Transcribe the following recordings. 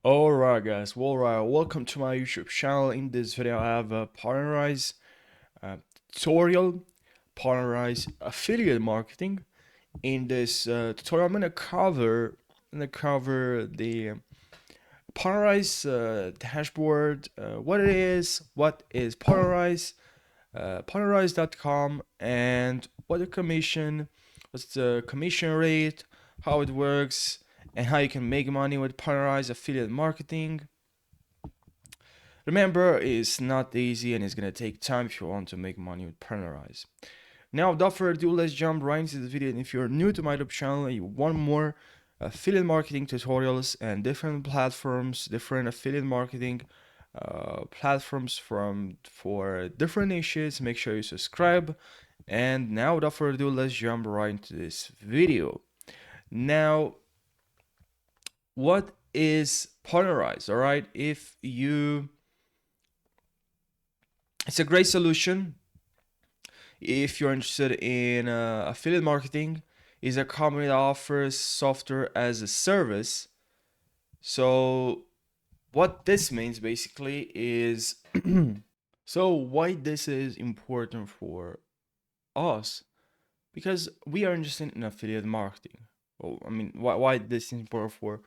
Alright guys, welcome to my YouTube channel. In this video I have a Partnerize tutorial, Partnerize affiliate marketing. In this tutorial I'm gonna cover the Partnerize dashboard, what is Partnerize, Partnerize.com, and what's the commission rate, how it works, and how you can make money with Partnerize affiliate marketing. Remember, it's not easy and it's gonna take time if you want to make money with Partnerize. Now, without further ado, let's jump right into the video. And if you're new to my YouTube channel and you want more affiliate marketing tutorials and different platforms, different affiliate marketing platforms for different niches, make sure you subscribe. And now, without further ado, let's jump right into this video. Now, what is Partnerize? All right, it's a great solution if you're interested in affiliate marketing. Is a company that offers software as a service. So what this means basically is so why this is important for us, because we are interested in affiliate marketing. Well, I mean, why this is important for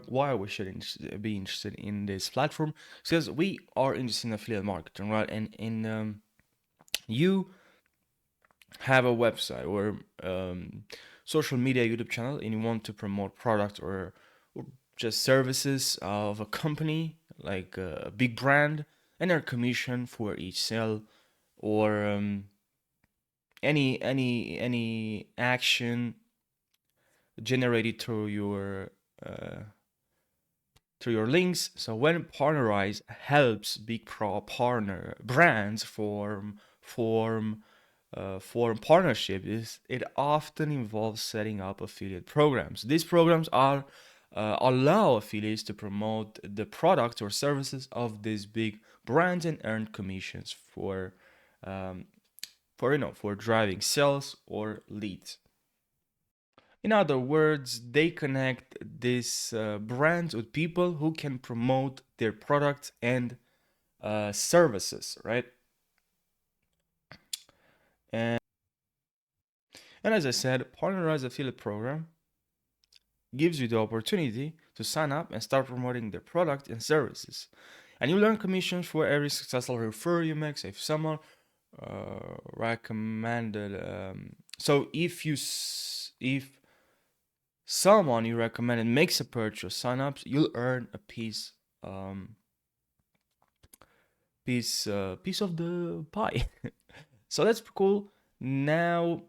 why we should be interested in this platform? Because we are interested in affiliate marketing, right? And you have a website or social media YouTube channel and you want to promote products or just services of a company like a big brand, and earn commission for each sale, or any action generated uh, through your links. So when Partnerize helps big partner brands form partnerships, it often involves setting up affiliate programs. These programs are allow affiliates to promote the products or services of these big brands and earn commissions um, for driving sales or leads. In other words, they connect these brands with people who can promote their products and services, right? And as I said, Partnerize affiliate program gives you the opportunity to sign up and start promoting their product and services. And you learn commissions for every successful referral you make. So if someone recommended, so if someone you recommended makes a purchase, sign up, you'll earn a piece of the pie. So that's cool. Now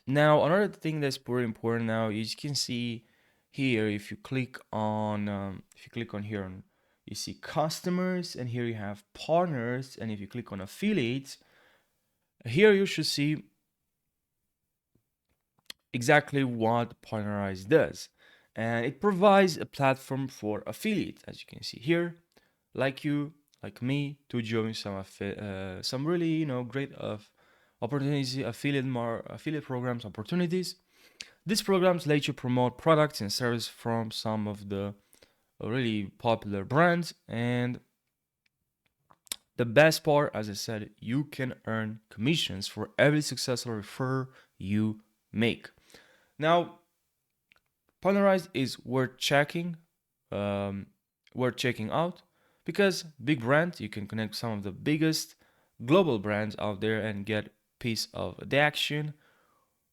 another thing that's pretty important now is you can see here, if you click on here, you see customers, and here you have partners, and if you click on affiliates, here you should see exactly what Partnerize does. And it provides a platform for affiliates, as you can see here, like you, like me, to join some really great opportunities, affiliate programs opportunities. These programs let you promote products and services from some of the really popular brands, and the best part, as I said, you can earn commissions for every successful refer you make. Now, Partnerize is worth checking out, because big brands, you can connect some of the biggest global brands out there and get piece of the action.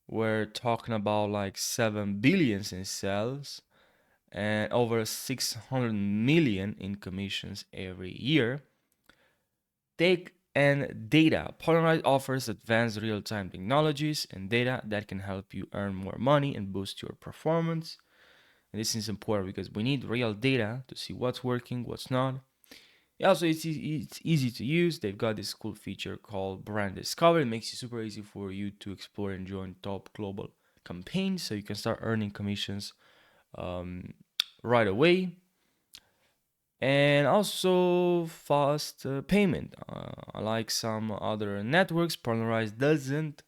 We're talking about like 7 billion in sales and over 600 million in commissions every year. Tech and data. Partnerize offers advanced real-time technologies and data that can help you earn more money and boost your performance. And this is important because we need real data to see what's working, what's not. Also, it's easy to use. They've got this cool feature called Brand Discovery. It makes it super easy for you to explore and join top global campaigns, so you can start earning commissions right away. And also fast payment. Unlike some other networks, Partnerize doesn't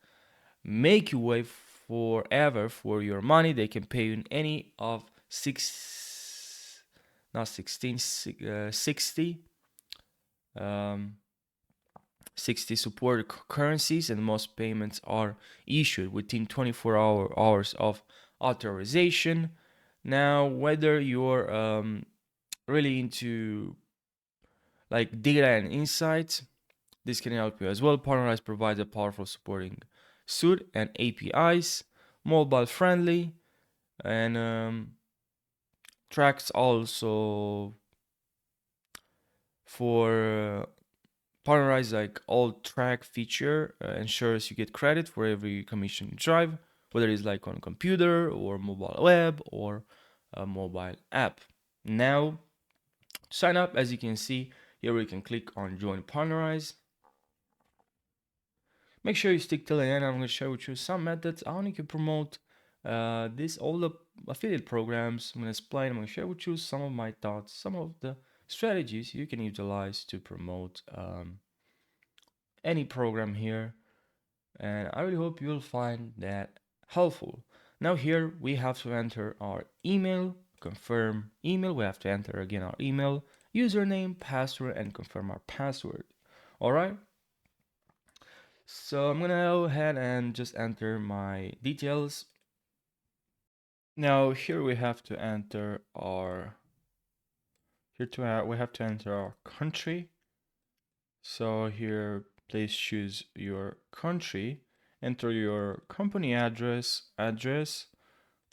make you wait forever for your money. They can pay you in any of 6 not 16, 60. 60 supported currencies, and most payments are issued within 24 hours of authorization. Now, whether you're really into like data and insights, this can help you as well. Partnerize provides a powerful supporting suite and APIs, mobile friendly, and tracks also for Partnerize like all track feature ensures you get credit for every commission you drive, whether it's like on a computer or mobile web or a mobile app. Now, sign up. As you can see here, we can click on join Partnerize. Make sure you stick till the end. I'm going to share with you some methods how you can promote this all the affiliate programs. I'm going to explain. I'm going to share with you some of my thoughts, some of the strategies you can utilize to promote any program here, and I really hope you'll find that helpful. Now here we have to enter our email, confirm email. We have to enter again our email, username, password, and confirm our password. All right. So I'm gonna go ahead and just enter my details. Now here we have to enter our we have to enter our country. So here, please choose your country, enter your company address,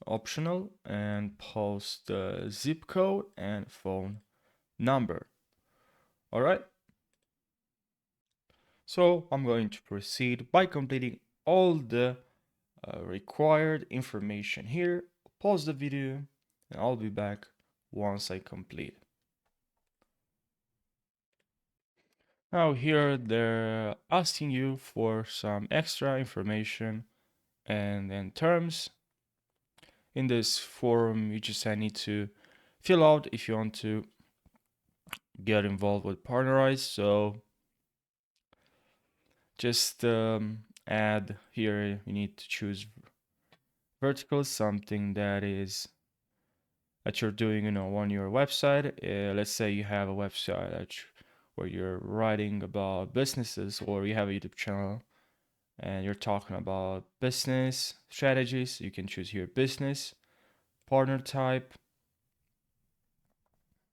optional, and post the zip code and phone number. All right. So I'm going to proceed by completing all the required information here. Pause the video and I'll be back once I complete. Now here they're asking you for some extra information and then terms. In this form, you just need to fill out if you want to get involved with Partnerize. So just add here, you need to choose vertical, something that you're doing, on your website. Let's say you have a website where you're writing about businesses, or you have a YouTube channel and you're talking about business strategies. You can choose here business, partner type.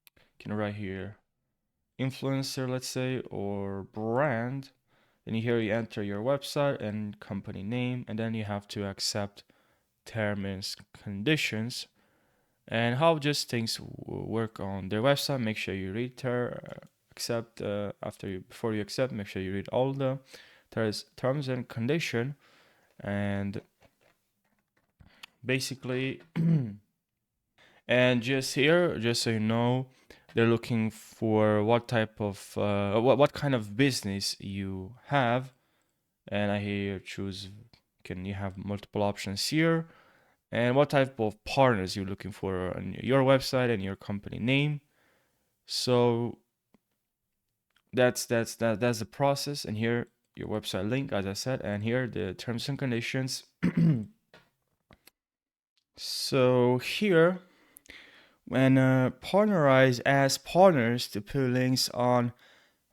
You can write here influencer, let's say, or brand. Then here you enter your website and company name, and then you have to accept terms and conditions and how just things work on their website. Make sure you read accept before you accept. Make sure you read all the terms and condition, and basically, and just here, just so you know, they're looking for what type of what kind of business you have, and I here choose. You have multiple options here, and what type of partners you're looking for on your website and your company name. So that's the process, and here your website link, as I said, and here the terms and conditions. So here, when Partnerize asks partners to put links on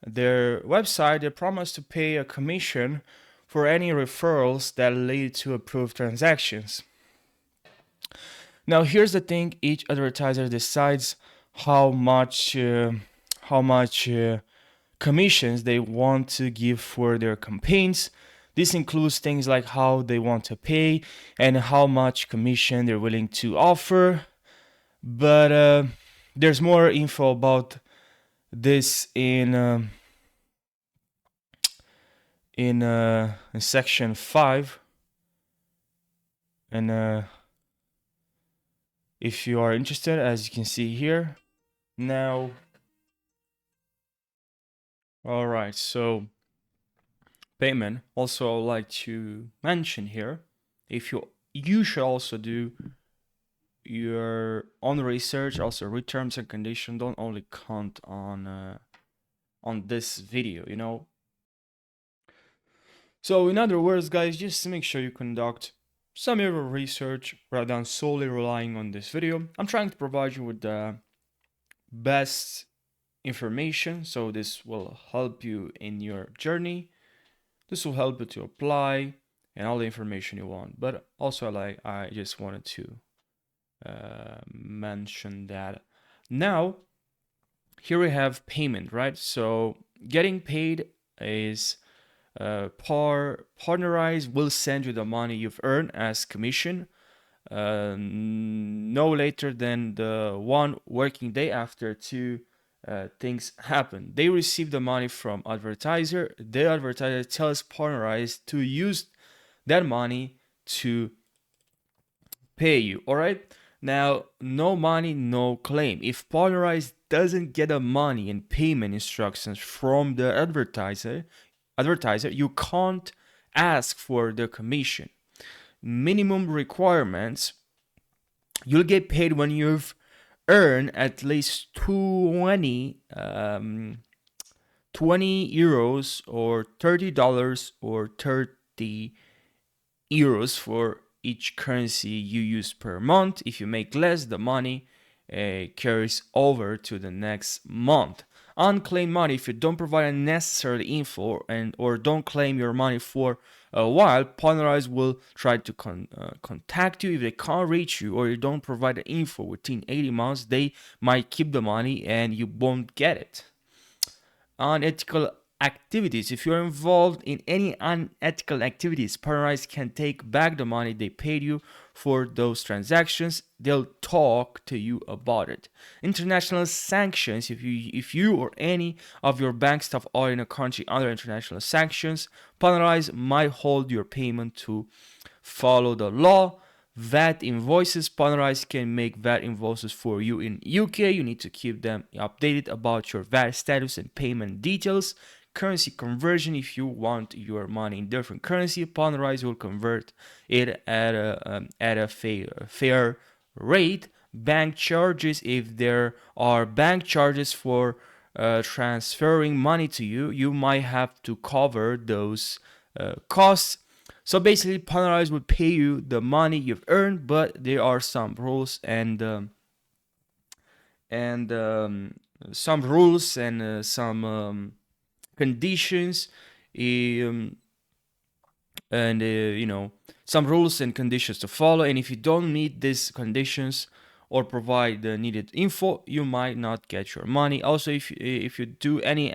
their website, they promise to pay a commission for any referrals that lead to approved transactions. Now, here's the thing: each advertiser decides how much commissions they want to give for their campaigns. This includes things like how they want to pay and how much commission they're willing to offer. But there's more info about this in section 5, and if you are interested, as you can see here. Now, all right, so payment. Also, I would like to mention here, if you should also do your own research, also read terms and conditions. Don't only count on this video. So in other words, guys, just make sure you conduct some of your research rather than solely relying on this video. I'm trying to provide you with the best information. So this will help you in your journey. This will help you to apply and all the information you want. But also, like, I just wanted to mention that. Now, here we have payment, right? So getting paid is Partnerize will send you the money you've earned as commission no later than the one working day after two things happen. They receive the money from advertiser. The advertiser tells Partnerize to use that money to pay you. All right. Now, no money, no claim. If Partnerize doesn't get the money and payment instructions from the advertiser, you can't ask for the commission. Minimum requirements: you'll get paid when you've earned at least 20 euros or $30 or 30 euros for each currency you use per month. If you make less, the money carries over to the next month. Unclaimed money: if you don't provide a necessary info and or don't claim your money for a while, Partnerize will try to contact you. If they can't reach you or you don't provide the info within 80 months, they might keep the money and you won't get it. Unethical activities: if you're involved in any unethical activities, Partnerize can take back the money they paid you for those transactions. They'll talk to you about it. International sanctions: if you or any of your bank staff are in a country under international sanctions, Partnerize might hold your payment to follow the law. VAT invoices: Partnerize can make VAT invoices for you in UK. You need to keep them updated about your VAT status and payment details. Currency conversion: if you want your money in different currency, Partnerize will convert it at a fair rate. Bank charges: if there are bank charges for transferring money to you, you might have to cover those costs. So basically, Partnerize will pay you the money you've earned, but there are some rules and some rules and some conditions, um, and some rules and conditions to follow. And if you don't meet these conditions or provide the needed info, you might not get your money. Also, if you do any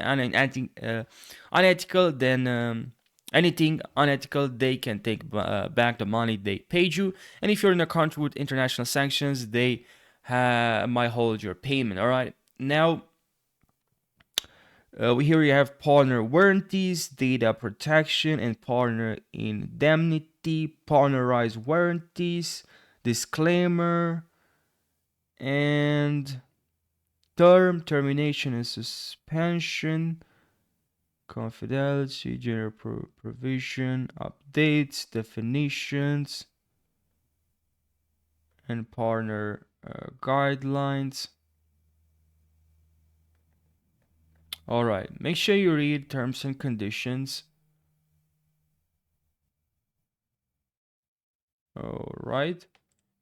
unethical, then anything unethical, they can take back the money they paid you. And if you're in a country with international sanctions, they might hold your payment. All right. Now, here you have partner warranties, data protection, and partner indemnity. Partnerize warranties, disclaimer, and termination and suspension, confidentiality, general provision, updates, definitions, and partner guidelines. All right, make sure you read terms and conditions. All right,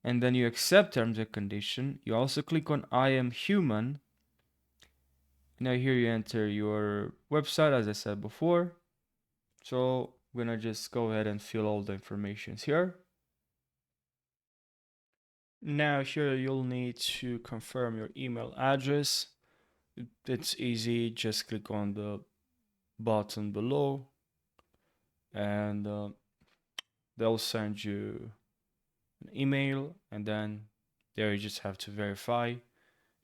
and then you accept terms and condition. You also click on I am human. Now here you enter your website, as I said before. So I'm gonna just go ahead and fill all the information here. Now here you'll need to confirm your email address. It's easy, just click on the button below and they'll send you an email, and then there you just have to verify,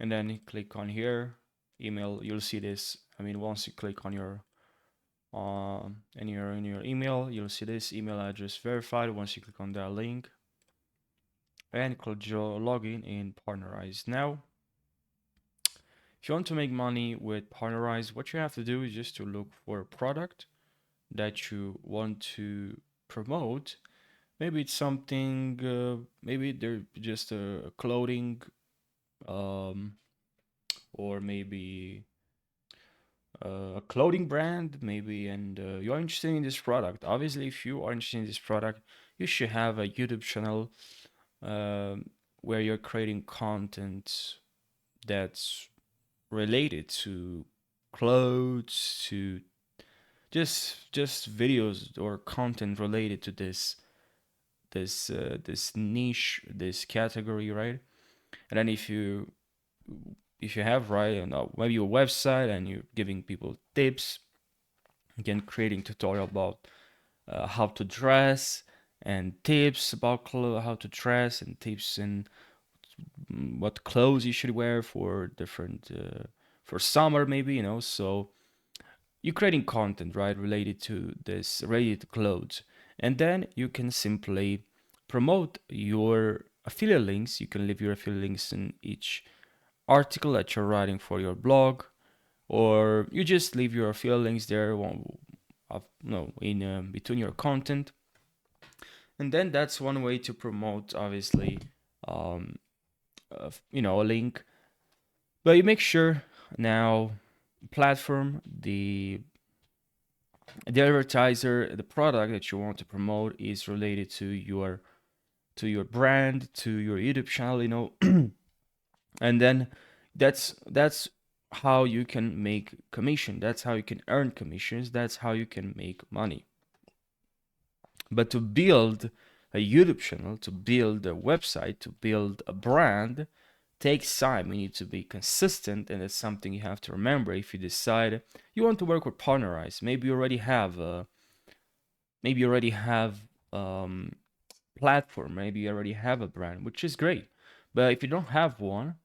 and then you click on here, email. You'll see this. I mean, once you click on your in your email, you'll see this email address verified. Once you click on that link and click your login in Partnerize. Now, if you want to make money with Partnerize, what you have to do is just to look for a product that you want to promote. Maybe it's something, maybe they're just a clothing, um, or maybe a clothing brand, maybe, and you're interested in this product. Obviously, if you are interested in this product, you should have a YouTube channel where you're creating content that's related to clothes, to just videos or content related to this niche, this category, right? And then if you have, right, maybe a website and you're giving people tips, again creating tutorial about how to dress, and tips about how to dress, and tips and what clothes you should wear for different for summer, maybe, so you're creating content, right, related to this, related to clothes. And then you can simply promote your affiliate links. You can leave your affiliate links in each article that you're writing for your blog, or you just leave your affiliate links there, no, in between your content. And then that's one way to promote, obviously, um, a link. But you make sure now platform, the advertiser, the product that you want to promote is related to your brand, to your YouTube channel, and then that's how you can make commission. That's how you can earn commissions. That's how you can make money. But to build a YouTube channel, to build a website, to build a brand takes time. You need to be consistent, and it's something you have to remember if you decide you want to work with Partnerize. Maybe you already have platform, maybe you already have a brand, which is great. But if you don't have one,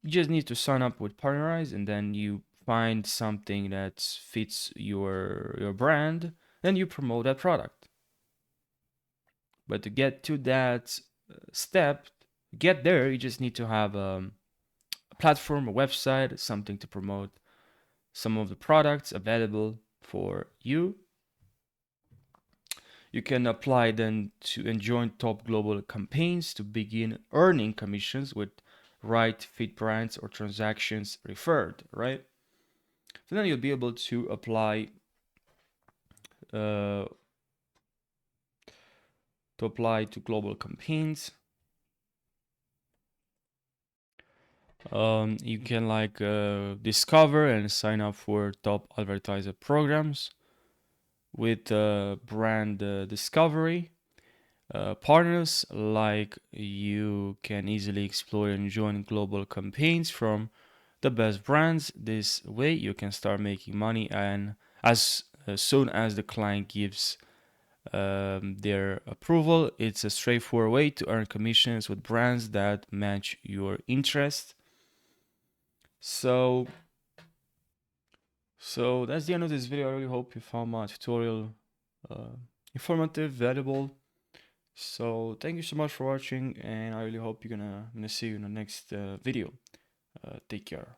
you just need to sign up with Partnerize, and then you find something that fits your brand, then you promote that product. But to get to that step, get there, you just need to have a platform, a website, something to promote some of the products available for you. You can apply then to and join top global campaigns to begin earning commissions with right fit brands or transactions referred, right? So then you'll be able to apply uh, to global campaigns. You can discover and sign up for top advertiser programs with brand discovery. Partners like you can easily explore and join global campaigns from the best brands. This way you can start making money, and as soon as the client gives their approval, it's a straightforward way to earn commissions with brands that match your interest. So that's the end of this video. I really hope you found my tutorial informative, valuable. So thank you so much for watching, and I really hope you're gonna see you in the next video. Take care.